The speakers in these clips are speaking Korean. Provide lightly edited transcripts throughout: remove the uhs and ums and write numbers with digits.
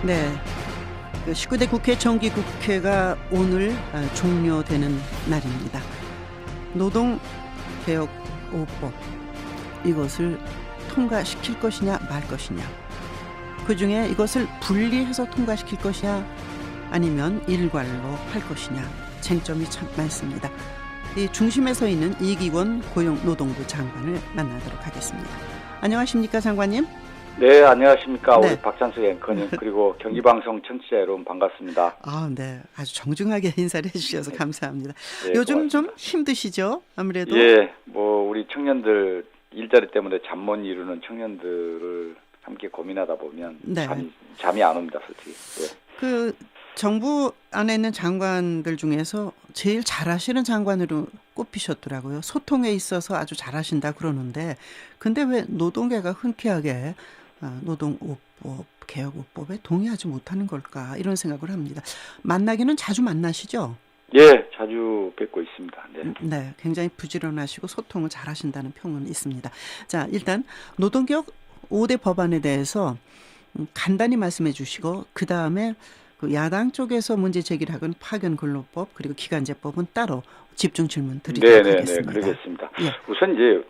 네, 그 19대 국회 정기국회가 오늘 종료되는 날입니다. 노동개혁 5법 이것을 통과시킬 것이냐 말 것이냐, 그중에 이것을 분리해서 통과시킬 것이냐 아니면 일괄로 할 것이냐 쟁점이 참 많습니다. 이 중심에 서 있는 이기권 고용노동부 장관을 만나도록 하겠습니다. 안녕하십니까, 장관님? 네, 안녕하십니까. 네. 우리 박찬수 앵커님, 그리고 경기방송 청취자 여러분 반갑습니다. 네, 아주 정중하게 인사를 해주셔서 감사합니다. 네, 요즘 좀 고맙습니다. 힘드시죠? 아무래도. 예, 우리 청년들 일자리 때문에 잠 못 이루는 청년들을 함께 고민하다 보면 네. 잠이 안 옵니다, 솔직히. 예. 그 정부 안에 있는 장관들 중에서 제일 잘하시는 장관으로 꼽히셨더라고요. 소통에 있어서 아주 잘하신다 그러는데, 근데 왜 노동계가 흔쾌하게 노동5법, 개혁5법에 동의하지 못하는 걸까, 이런 생각을 합니다. 만나기는 자주 만나시죠? 예, 자주 뵙고 있습니다. 네. 네, 굉장히 부지런하시고 소통을 잘하신다는 평은 있습니다. 자, 일단 노동개혁 5대 법안에 대해서 간단히 말씀해 주시고, 그 다음에 그 야당 쪽에서 문제 제기를 하건 파견근로법 그리고 기간제법은 따로 집중 질문 드리도록 하겠습니다. 그러겠습니다. 예. 우선 이제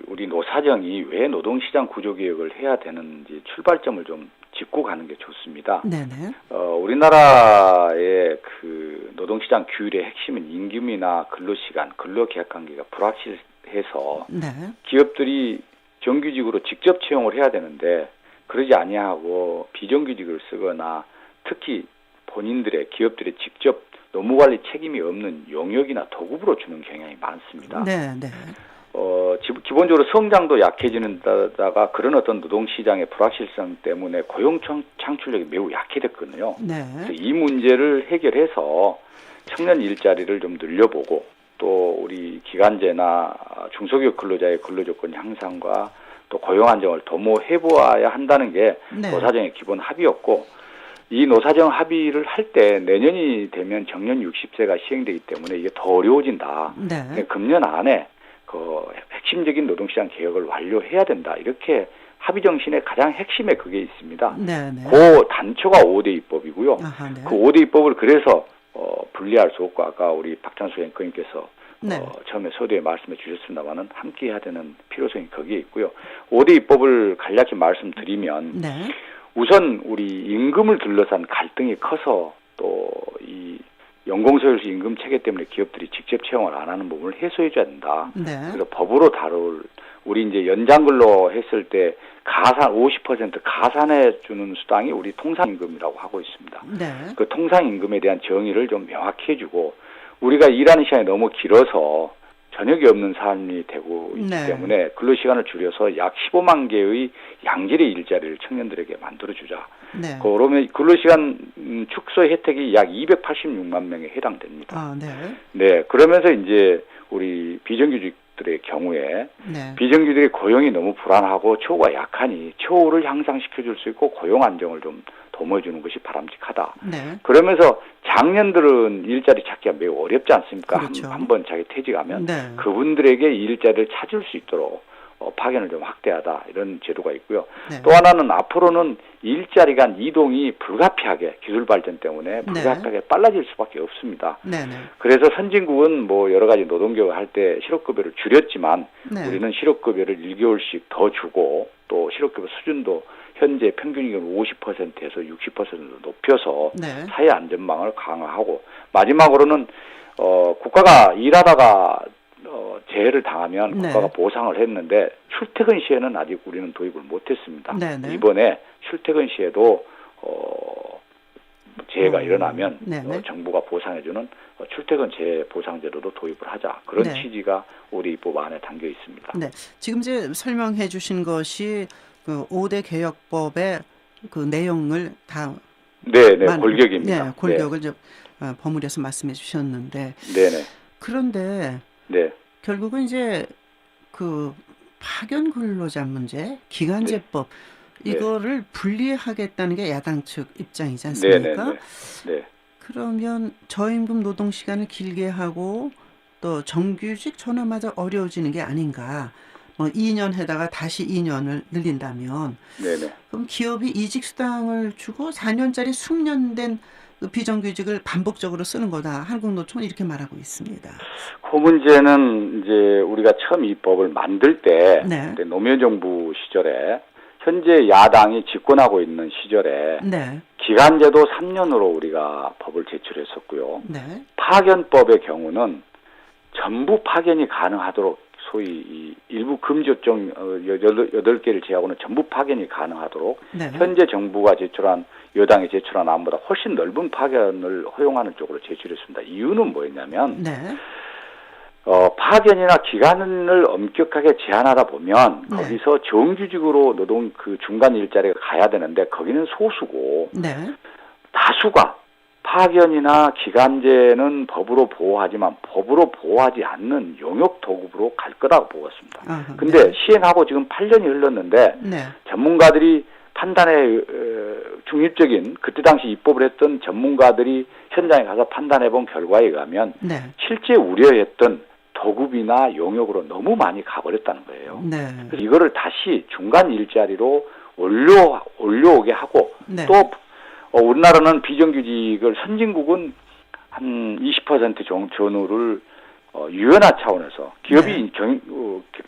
우리 노사정이 왜 노동시장 구조개혁을 해야 되는지 출발점을 좀 짚고 가는 게 좋습니다. 네네. 우리나라의 그 노동시장 규율의 핵심은 임금이나 근로시간, 근로계약관계가 불확실해서 네. 기업들이 정규직으로 직접 채용을 해야 되는데 그러지 아니하고 비정규직을 쓰거나 특히 본인들의 기업들의 직접 노무관리 책임이 없는 용역이나 도급으로 주는 경향이 많습니다. 네네. 기본적으로 성장도 약해지는 데다가 그런 어떤 노동시장의 불확실성 때문에 고용 창출력이 매우 약해졌거든요. 네. 그래서 이 문제를 해결해서 청년 일자리를 좀 늘려보고 또 우리 기간제나 중소기업 근로자의 근로조건 향상과 또 고용 안정을 도모해보아야 한다는 게 네. 노사정의 기본 합의였고, 이 노사정 합의를 할 때 내년이 되면 정년 60세가 시행되기 때문에 이게 더 어려워진다. 네. 금년 안에 그 핵심적인 노동시장 개혁을 완료해야 된다. 이렇게 합의 정신의 가장 핵심에 그게 있습니다. 네네. 그 단초가 5대 입법이고요. 아하, 네. 그 5대 입법을 그래서 분리할 수 없고, 아까 우리 박찬수 앵커님께서 네. 처음에 서두에 말씀해 주셨습니다만은 함께 해야 되는 필요성이 거기에 있고요. 5대 입법을 간략히 말씀드리면, 네. 우선 우리 임금을 둘러싼 갈등이 커서 또 이 연공서열수 임금 체계 때문에 기업들이 직접 채용을 안 하는 부분을 해소해줘야 된다. 네. 그래서 법으로 다룰, 우리 이제 연장근로 했을 때 50% 가산해 주는 수당이 우리 통상임금이라고 하고 있습니다. 네. 그 통상임금에 대한 정의를 좀 명확히 해주고, 우리가 일하는 시간이 너무 길어서 저녁이 없는 삶이 되고 있기 네. 때문에 근로시간을 줄여서 약 15만 개의 양질의 일자리를 청년들에게 만들어주자. 네. 그러면 근로시간 축소 혜택이 약 286만 명에 해당됩니다. 네. 네, 그러면서 이제 우리 비정규직들의 경우에 네. 비정규직의 고용이 너무 불안하고 처우가 약하니 처우를 향상시켜줄 수 있고 고용 안정을 좀 도모해주는 것이 바람직하다. 네. 그러면서 장년들은 일자리 찾기가 매우 어렵지 않습니까? 그렇죠. 한번 자기 퇴직하면 네. 그분들에게 일자리를 찾을 수 있도록 파견을 좀 확대하다, 이런 제도가 있고요. 네. 또 하나는 앞으로는 일자리 간 이동이 불가피하게 기술 발전 때문에 불가피하게 빨라질 수밖에 없습니다. 네네. 그래서 선진국은 여러 가지 노동개혁을 할 때 실업급여를 줄였지만 네. 우리는 실업급여를 1개월씩 더 주고 또 실업급여 수준도 현재 평균이익은 50%에서 60%로 높여서 네. 사회 안전망을 강화하고, 마지막으로는 국가가 일하다가 재해를 당하면 네. 국가가 보상을 했는데 출퇴근 시에는 아직 우리는 도입을 못했습니다. 네네. 이번에 출퇴근 시에도 재해가 일어나면 네네. 정부가 보상해주는 출퇴근 재해 보상제도도 도입을 하자, 그런 네. 취지가 우리 입법 안에 담겨 있습니다. 네. 지금 이제 설명해 주신 것이 그 5대 개혁법의 그 내용을 다 골격입니다. 네, 골격을 좀 버무려서 말씀해 주셨는데, 네네. 그런데 네. 결국은 이제 그 파견 근로자 문제, 기간제법 이거를 분리하겠다는 게 야당 측 입장이지 않습니까? 네. 그러면 저임금 노동 시간을 길게 하고 또 정규직 전환마저 어려워지는 게 아닌가. 2년 해다가 다시 2년을 늘린다면 네네. 그럼 기업이 이직 수당을 주고 4년짜리 숙련된 그 비정규직을 반복적으로 쓰는 거다. 한국노총은 이렇게 말하고 있습니다. 그 문제는 이제 우리가 처음 이 법을 만들 때 네. 그때 노무현 정부 시절에 현재 야당이 집권하고 있는 시절에 네. 기간제도 3년으로 우리가 법을 제출했었고요. 네. 파견법의 경우는 전부 파견이 가능하도록 소위 이 일부 금지조정 8개를 제외하고는 전부 파견이 가능하도록 네. 현재 정부가 제출한 여당이 제출한 안보다 훨씬 넓은 파견을 허용하는 쪽으로 제출했습니다. 이유는 뭐였냐면 네. 파견이나 기간을 엄격하게 제한하다 보면 네. 거기서 정규직으로 노동 그 중간 일자리가 가야 되는데 거기는 소수고 네. 다수가 파견이나 기간제는 법으로 보호하지만 법으로 보호하지 않는 용역 도급으로 갈 거라고 보았습니다. 근데 네. 시행하고 지금 8년이 흘렀는데 네. 전문가들이 판단에 중립적인 그때 당시 입법을 했던 전문가들이 현장에 가서 판단해 본 결과에 의하면 네. 실제 우려했던 도급이나 용역으로 너무 많이 가버렸다는 거예요. 네. 그래서 이거를 다시 중간 일자리로 올려오게 하고 네. 또 우리나라는 비정규직을 선진국은 한 20% 전후를 유연화 차원에서 기업이 네.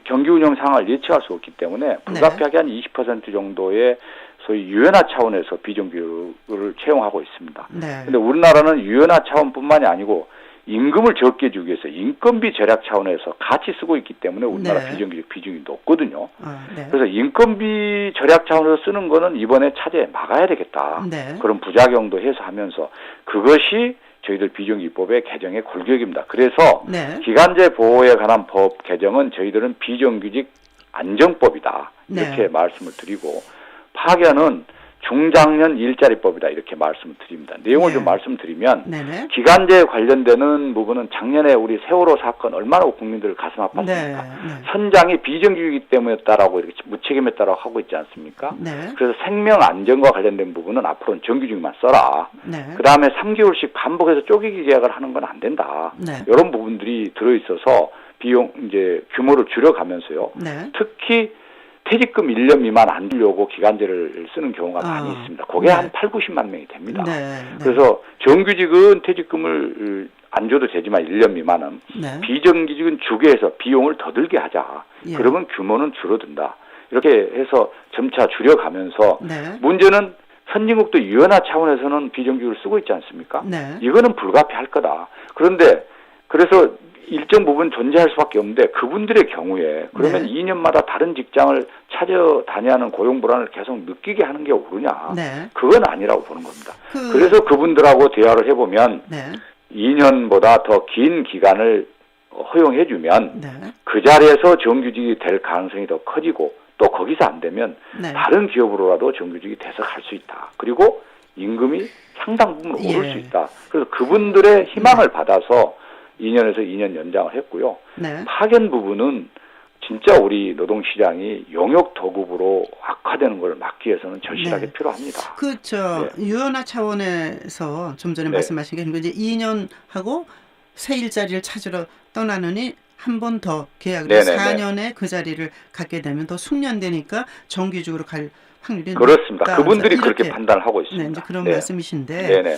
경기 운영 상황을 예측할 수 없기 때문에 불가피하게 한 20% 정도의 소위 유연화 차원에서 비정규직을 채용하고 있습니다. 네. 근데 우리나라는 유연화 차원뿐만이 아니고 임금을 적게 주기 위해서 인건비 절약 차원에서 같이 쓰고 있기 때문에 우리나라 네. 비정규직 비중이 높거든요. 네. 그래서 인건비 절약 차원에서 쓰는 거는 이번에 차제에 막아야 되겠다. 네. 그런 부작용도 해소하면서 그것이 저희들 비정규직법의 개정의 골격입니다. 그래서 네. 기간제 보호에 관한 법 개정은 저희들은 비정규직 안정법이다. 이렇게 네. 말씀을 드리고 파견은 중장년 일자리법이다 이렇게 말씀을 드립니다. 내용을 네. 좀 말씀드리면 네네. 기간제에 관련되는 부분은 작년에 우리 세월호 사건 얼마나 국민들 가슴 아팠습니까? 네. 네. 선장이 비정규직이기 때문이었다라고 이렇게 무책임했다라고 하고 있지 않습니까? 네. 그래서 생명 안전과 관련된 부분은 앞으로는 정규직만 써라. 네. 그 다음에 3개월씩 반복해서 쪼개기 계약을 하는 건 안 된다. 네. 이런 부분들이 들어있어서 비용 이제 규모를 줄여가면서요. 네. 특히 퇴직금 1년 미만 안 주려고 기간제를 쓰는 경우가 많이 있습니다. 그게 네. 한 8, 90만 명이 됩니다. 네. 네. 그래서 정규직은 퇴직금을 안 줘도 되지만 1년 미만은 네. 비정규직은 주게 해서 비용을 더 들게 하자. 예. 그러면 규모는 줄어든다. 이렇게 해서 점차 줄여가면서 네. 문제는 선진국도 유연화 차원에서는 비정규직을 쓰고 있지 않습니까? 네. 이거는 불가피할 거다. 그런데 그래서 일정 부분 존재할 수밖에 없는데 그분들의 경우에 그러면 네. 2년마다 다른 직장을 찾아다녀야 하는 고용 불안을 계속 느끼게 하는 게 옳으냐. 네. 그건 아니라고 보는 겁니다. 그래서 그분들하고 대화를 해보면 네. 2년보다 더 긴 기간을 허용해주면 네. 그 자리에서 정규직이 될 가능성이 더 커지고 또 거기서 안 되면 네. 다른 기업으로라도 정규직이 돼서 갈 수 있다. 그리고 임금이 상당 부분 오를 예. 수 있다. 그래서 그분들의 희망을 받아서 2년에서 2년 연장을 했고요. 네. 파견 부분은 진짜 우리 노동시장이 용역 도급으로 악화되는 걸 막기 위해서는 절실하게 네. 필요합니다. 그렇죠. 유연화 차원에서 좀 전에 네. 말씀하신 게 이제 2년 하고 새 일자리를 찾으러 떠나느니 한 번 더 계약을 네네네. 4년에 그 자리를 갖게 되면 더 숙련되니까 정규직으로 갈 확률이 그렇습니다. 높다. 그분들이 이렇게, 그렇게 판단을 하고 있습니다. 네, 이제 그런 네. 말씀이신데. 네네.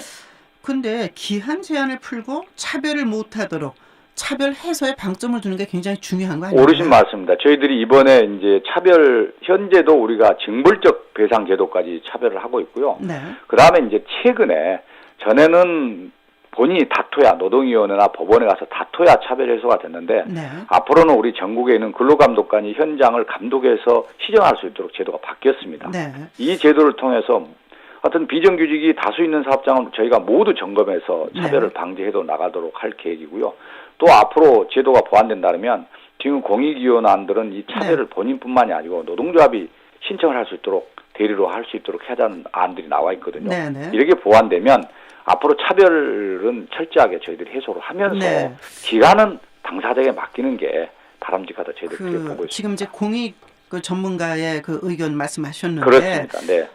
근데 기한 제한을 풀고 차별을 못하도록 차별 해소에 방점을 두는 게 굉장히 중요한 거 아니에요? 오르신 맞습니다. 저희들이 이번에 이제 차별 현재도 우리가 징벌적 배상 제도까지 차별을 하고 있고요. 네. 그 다음에 이제 최근에 전에는 본인이 다퉈야 노동위원회나 법원에 가서 다퉈야 차별 해소가 됐는데 네. 앞으로는 우리 전국에 있는 근로감독관이 현장을 감독해서 시정할 수 있도록 제도가 바뀌었습니다. 네. 이 제도를 통해서 하여튼 비정규직이 다수 있는 사업장은 저희가 모두 점검해서 차별을 네. 방지해도 나가도록 할 계획이고요. 또 앞으로 제도가 보완된다면 지금 공익위원안들은 이 차별을 본인뿐만이 아니고 노동조합이 신청을 할 수 있도록 대리로 할 수 있도록 하자는 안들이 나와 있거든요. 네, 네. 이렇게 보완되면 앞으로 차별은 철저하게 저희들이 해소를 하면서 네. 기간은 당사자에게 맡기는 게 바람직하다 저희들이 그렇게 보고 있습니다. 지금 이제 공익 그 전문가의 그 의견 말씀하셨는데 그렇습니다. 네.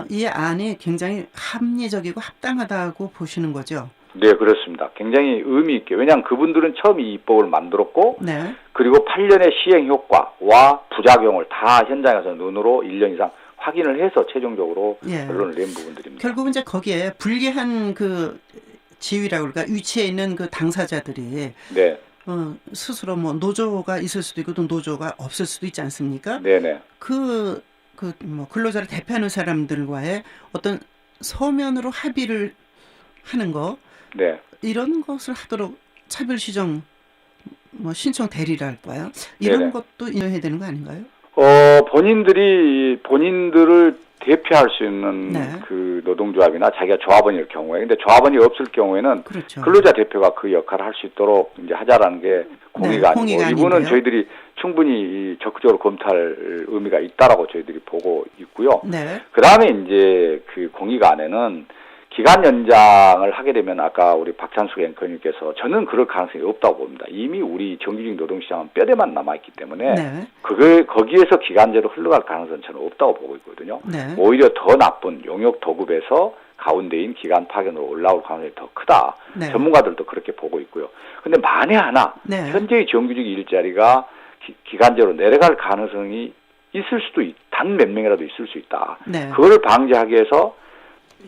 이 안이 굉장히 합리적이고 합당하다고 보시는 거죠. 네, 그렇습니다. 굉장히 의미 있게. 왜냐하면 그분들은 처음 이 입법을 만들었고 네. 그리고 8년의 시행 효과와 부작용을 다 현장에서 눈으로 1년 이상 확인을 해서 최종적으로 예. 결론을 낸 부분들입니다. 결국은 이제 거기에 불리한 그 지위라고 그럴까 위치에 있는 그 당사자들이 네, 스스로 뭐 노조가 있을 수도 있고 또 노조가 없을 수도 있지 않습니까? 네네. 뭐 근로자를 대표하는 사람들과의 어떤 서면으로 합의를 하는 거 네. 이런 것을 하도록 차별시정 뭐 신청 대리를 할까요? 이런 네네. 것도 인정해야 되는 거 아닌가요? 본인들을 대표할 수 있는 네. 그 노동조합이나 자기가 조합원일 경우에, 근데 조합원이 없을 경우에는 그렇죠. 근로자 대표가 그 역할을 할 수 있도록 이제 하자라는 게 공의가 아니고, 공의가 이분은 아닌데요. 저희들이 충분히 적극적으로 검토할 의미가 있다라고 저희들이 보고 있고요. 네. 그 다음에 이제 그 공의가 안에는 기간 연장을 하게 되면 아까 우리 박찬숙 앵커님께서 저는 그럴 가능성이 없다고 봅니다. 이미 우리 정규직 노동시장은 뼈대만 남아있기 때문에 네. 거기에서 기간제로 흘러갈 가능성은 저는 없다고 보고 있거든요. 네. 오히려 더 나쁜 용역 도급에서 가운데인 기간 파견으로 올라올 가능성이 더 크다. 네. 전문가들도 그렇게 보고 있고요. 근데 만에 하나 네. 현재의 정규직 일자리가 기간제로 내려갈 가능성이 있을 수도 단 몇 명이라도 있을 수 있다. 네. 그거를 방지하기 위해서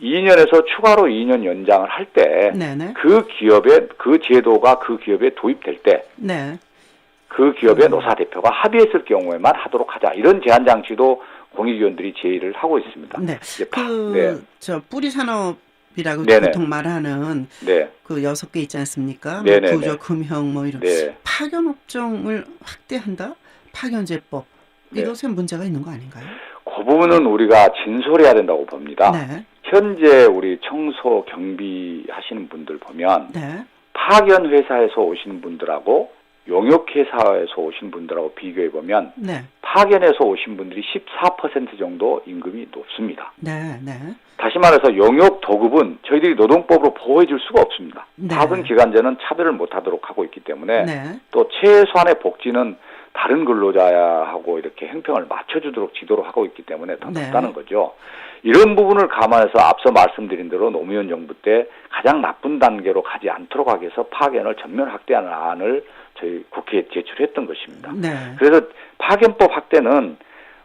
2년에서 추가로 2년 연장을 할 때 네네. 그 기업에 그 제도가 그 기업에 도입될 때 네. 그 기업의 노사 대표가 합의했을 경우에만 하도록 하자. 이런 제한 장치도 공익위원들이 제의를 하고 있습니다. 네. 네. 뿌리 산업이라고 네네. 보통 말하는 네. 그 6개 있지 않습니까? 네네네. 구조, 금형 뭐 이런 네. 파견 업종을 확대한다? 파견제법 네. 이것에 문제가 있는 거 아닌가요? 그 부분은 우리가 진솔해야 된다고 봅니다. 네. 현재 우리 청소 경비 하시는 분들 보면 네. 파견 회사에서 오신 분들하고 용역 회사에서 오신 분들하고 비교해 보면 네. 파견에서 오신 분들이 14% 정도 임금이 높습니다. 네. 네. 다시 말해서 용역 도급은 저희들이 노동법으로 보호해 줄 수가 없습니다. 네. 작은 기간제는 차별을 못하도록 하고 있기 때문에 네. 또 최소한의 복지는 다른 근로자하고 이렇게 행평을 맞춰주도록 지도를 하고 있기 때문에 더 네. 높다는 거죠. 이런 부분을 감안해서 앞서 말씀드린 대로 노무현 정부 때 가장 나쁜 단계로 가지 않도록 하기 위해서 파견을 전면 확대하는 안을 저희 국회에 제출했던 것입니다. 네. 그래서 파견법 확대는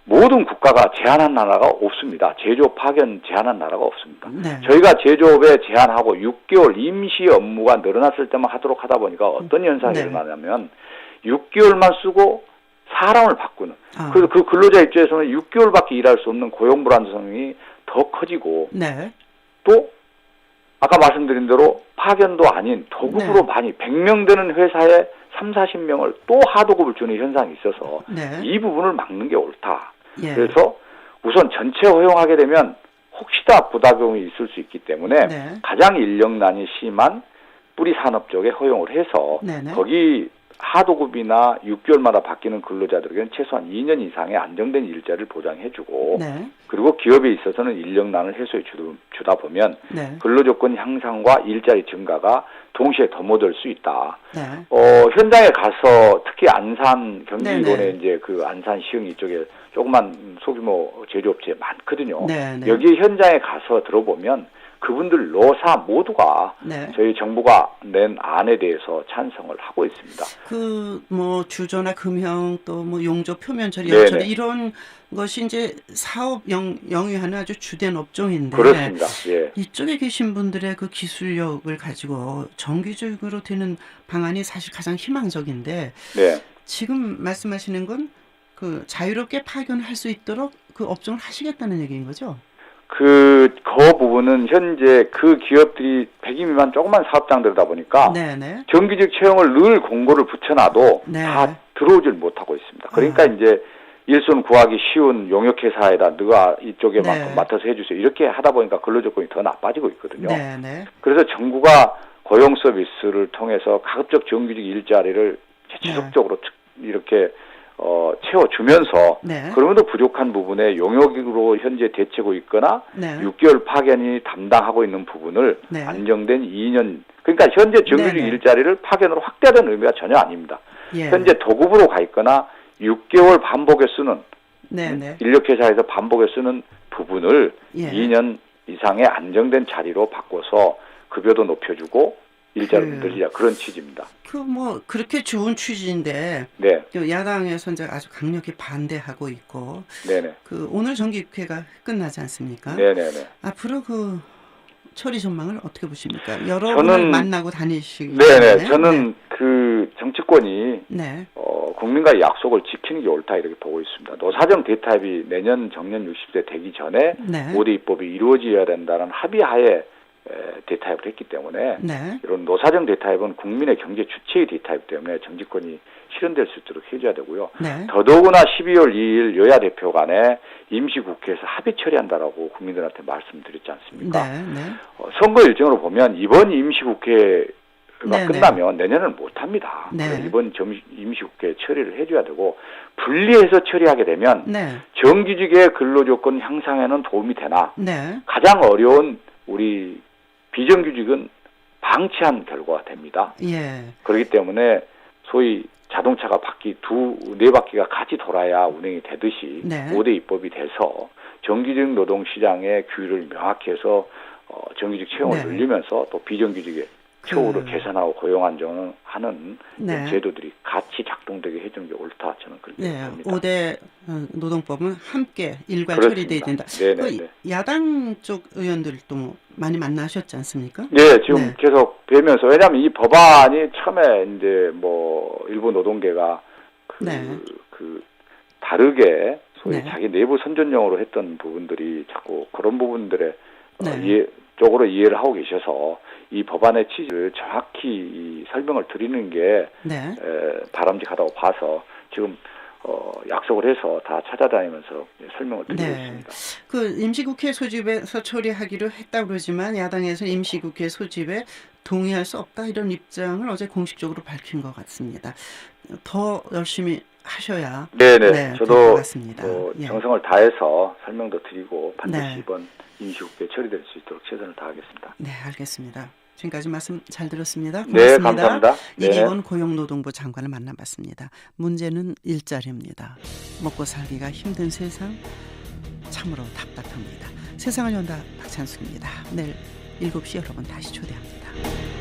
모든 국가가 제한한 나라가 없습니다. 제조업 파견 제한한 나라가 없습니다. 네. 저희가 제조업에 제한하고 6개월 임시 업무가 늘어났을 때만 하도록 하다 보니까 어떤 현상이 네. 일어나냐면 6개월만 쓰고 사람을 바꾸는. 그래서 그 근로자 입장에서는 6개월밖에 일할 수 없는 고용 불안정성이 더 커지고 네. 또 아까 말씀드린 대로 파견도 아닌 도급으로 네. 많이 100명 되는 회사에 30-40명을 또 하도급을 주는 현상이 있어서 네. 이 부분을 막는 게 옳다. 예. 그래서 우선 전체 허용하게 되면 혹시나 부작용이 있을 수 있기 때문에 네. 가장 인력난이 심한 뿌리 산업 쪽에 허용을 해서 네네. 거기 하도급이나 6개월마다 바뀌는 근로자들에게는 최소한 2년 이상의 안정된 일자리를 보장해주고 네. 그리고 기업에 있어서는 인력난을 해소해 주다 보면 네. 근로조건 향상과 일자리 증가가 동시에 도모될 수 있다. 네. 현장에 가서 특히 안산 경기도내 네네. 이제 그 안산 시흥 이쪽에 조그만 소규모 제조업체 많거든요. 네네. 여기 현장에 가서 들어보면 그분들 노사 모두가 네. 저희 정부가 낸 안에 대해서 찬성을 하고 있습니다. 뭐 주조나 금형 또 뭐 용조 표면 처리, 네네. 열처리 이런 것이 이제 사업 영위하는 아주 주된 업종인데 그렇습니다. 예. 이쪽에 계신 분들의 그 기술력을 가지고 정규직으로 되는 방안이 사실 가장 희망적인데 네. 지금 말씀하시는 건 그 자유롭게 파견할 수 있도록 그 업종을 하시겠다는 얘기인 거죠? 그 부분은 현재 그 기업들이 100인 미만 조그만 사업장들이다 보니까 네네. 정규직 채용을 늘 공고를 붙여놔도 네. 다 들어오질 못하고 있습니다. 그러니까 이제 일손 구하기 쉬운 용역회사에다 너가 이쪽에만큼 네. 맡아서 해주세요. 이렇게 하다 보니까 근로조건이 더 나빠지고 있거든요. 네네. 그래서 정부가 고용 서비스를 통해서 가급적 정규직 일자리를 지속적으로 이렇게 채워주면서 네. 그러면도 부족한 부분에 용역으로 현재 대체고 있거나 네. 6개월 파견이 담당하고 있는 부분을 네. 안정된 2년 그러니까 현재 정규직 네네. 일자리를 파견으로 확대하는 의미가 전혀 아닙니다. 예. 현재 도급으로 가 있거나 6개월 반복에 쓰는 네네. 급여도 높여주고 일자를 그- 늘리자 그런 취지입니다. 뭐 그렇게 좋은 취지인데 네, 야당에서 이제 아주 강력히 반대하고 있고 네네, 오늘 정기국회가 끝나지 않습니까? 네네네. 앞으로 처리 전망을 어떻게 보십니까? 여러 저는- 분을 만나고 다니시기 네네, 때문에. 저는 그 정치권이 네. 국민과의 약속을 지키는 게 옳다 이렇게 보고 있습니다. 노사정 대타협이 내년 정년 60세 되기 전에 네. 5대 입법이 이루어져야 된다는 합의하에 대타협을 했기 때문에 네. 이런 노사정 대타협은 국민의 경제 주체의 대타협 때문에 정치권이 실현될 수 있도록 해줘야 되고요. 네. 더더구나 12월 2일 여야 대표 간에 임시국회에서 합의 처리한다라고 국민들한테 말씀드렸지 않습니까? 네. 네. 선거 일정으로 보면 이번 임시국회가 네, 끝나면 내년은 못합니다. 네. 이번 임시국회 처리를 해줘야 되고 분리해서 처리하게 되면 네. 정규직의 근로조건 향상에는 도움이 되나 네. 가장 어려운 우리 비정규직은 방치한 결과가 됩니다. 예. 그렇기 때문에 소위 자동차가 네 바퀴가 같이 돌아야 운행이 되듯이 네. 5대 입법이 돼서 정규직 노동시장의 규율을 명확히 해서 정규직 채용을 네. 늘리면서 또 비정규직의 처우를 개선하고 고용 안정하는 네. 제도들이 같이 작동되게 해주는 게 옳다 저는 그렇게 네. 봅니다. 5대 노동법은 함께 일괄 그렇습니다. 처리돼야 된다. 네네. 야당 쪽 의원들도 많이 만나셨지 않습니까? 네, 지금 네. 계속 뵈면서 왜냐하면 이 법안이 처음에 이제 일부 노동계가 네. 다르게 소위 네. 자기 내부 선전용으로 했던 부분들이 자꾸 그런 부분들의 네. 쪽으로 이해를 하고 계셔서 이 법안의 취지를 정확히 설명을 드리는 게 네. 바람직하다고 봐서 지금 약속을 해서 다 찾아다니면서 설명을 드리고 네. 있습니다. 임시국회 소집에서 처리하기로 했다고 그러지만 야당에서 임시국회 소집에 동의할 수 없다 이런 입장을 어제 공식적으로 밝힌 것 같습니다. 더 열심히 하셔야 네네. 될 저도 것 같습니다. 예. 정성을 다해서 설명도 드리고 반드시 네. 이번 임시국회 처리될 수 있도록 최선을 다하겠습니다. 네, 알겠습니다. 지금까지 말씀 잘 들었습니다. 네, 고맙습니다. 감사합니다. 네. 이기원 고용노동부 장관을 만나봤습니다. 문제는 일자리입니다. 먹고 살기가 힘든 세상 참으로 답답합니다. 세상을 연다 박찬숙입니다. 내일 7시 여러분 다시 초대합니다.